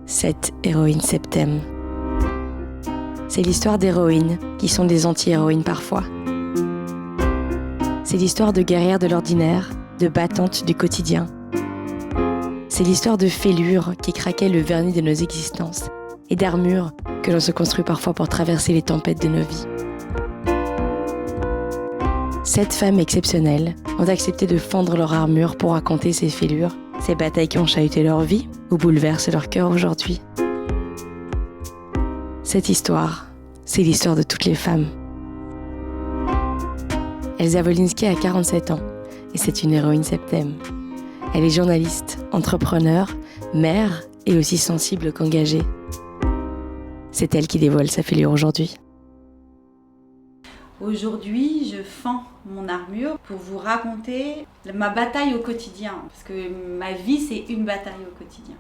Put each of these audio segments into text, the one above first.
7 héroïnes septem. C'est l'histoire d'héroïnes qui sont des anti-héroïnes parfois. C'est l'histoire de guerrières de l'ordinaire, de battantes du quotidien. C'est l'histoire de fêlures qui craquaient le vernis de nos existences et d'armures que l'on se construit parfois pour traverser les tempêtes de nos vies. 7 femmes exceptionnelles ont accepté de fendre leur armure pour raconter ces fêlures, ces batailles qui ont chahuté leur vie ou bouleversé leur cœur aujourd'hui. Cette histoire, c'est l'histoire de toutes les femmes. Elsa Wolinski a 47 ans et c'est une héroïne septem. Elle est journaliste, entrepreneur, mère et aussi sensible qu'engagée. C'est elle qui dévoile sa fêlure aujourd'hui. Aujourd'hui, je fends mon armure pour vous raconter ma bataille au quotidien. Parce que ma vie, c'est une bataille au quotidien.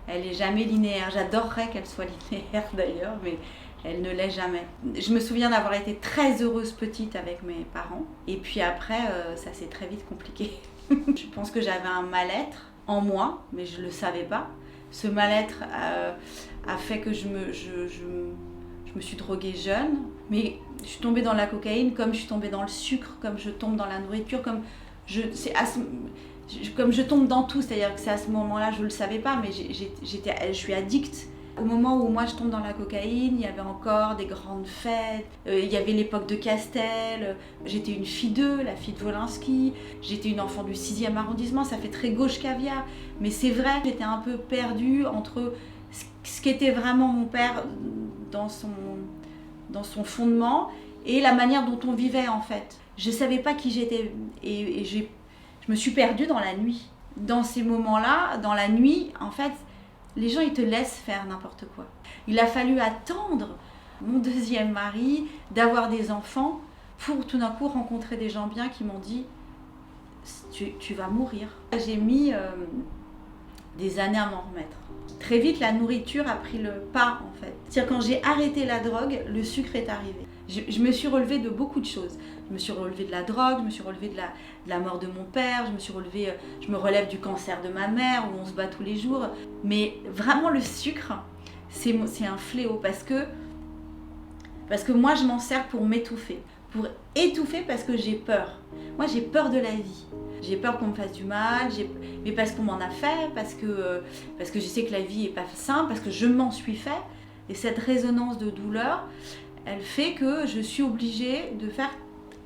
Elle n'est jamais linéaire. J'adorerais qu'elle soit linéaire d'ailleurs, mais elle ne l'est jamais. Je me souviens d'avoir été très heureuse petite avec mes parents. Et puis après, ça s'est très vite compliqué. Je pense que j'avais un mal-être en moi, mais je ne le savais pas. Ce mal-être a fait que je me suis droguée jeune, mais je suis tombée dans la cocaïne comme je suis tombée dans le sucre, comme je tombe dans la nourriture, comme je tombe dans tout. C'est-à-dire que c'est à ce moment-là, je ne le savais pas, mais je suis addicte. Au moment où moi je tombe dans la cocaïne, il y avait encore des grandes fêtes, il y avait l'époque de Castel, j'étais une fille d'eux, la fille de Wolinski, j'étais une enfant du 6e arrondissement, ça fait très gauche caviar, mais c'est vrai, j'étais un peu perdue entre ce qu'était vraiment mon père dans son fondement et la manière dont on vivait en fait. Je ne savais pas qui j'étais et je me suis perdue dans la nuit. Dans ces moments-là, dans la nuit, en fait, les gens ils te laissent faire n'importe quoi. Il a fallu attendre mon 2e mari, d'avoir des enfants pour tout d'un coup rencontrer des gens bien qui m'ont dit tu vas mourir. J'ai mis des années à m'en remettre. Très vite, la nourriture a pris le pas en fait. C'est-à-dire quand j'ai arrêté la drogue, le sucre est arrivé. Je me suis relevée de beaucoup de choses. Je me suis relevée de la drogue, je me suis relevée de la mort de mon père, je me relève du cancer de ma mère où on se bat tous les jours. Mais vraiment le sucre, c'est un fléau parce que moi je m'en sers pour m'étouffer. Pour étouffer parce que j'ai peur. Moi j'ai peur de la vie. J'ai peur qu'on me fasse du mal, mais parce qu'on m'en a fait, parce que je sais que la vie n'est pas simple, parce que je m'en suis fait. Et cette résonance de douleur, elle fait que je suis obligée de faire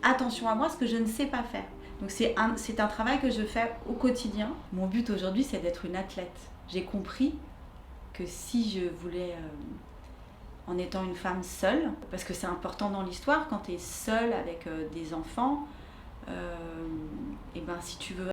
attention à moi, ce que je ne sais pas faire. Donc c'est un travail que je fais au quotidien. Mon but aujourd'hui, c'est d'être une athlète. J'ai compris que si je voulais, en étant une femme seule, parce que c'est important dans l'histoire, quand tu es seule avec des enfants, et ben si tu veux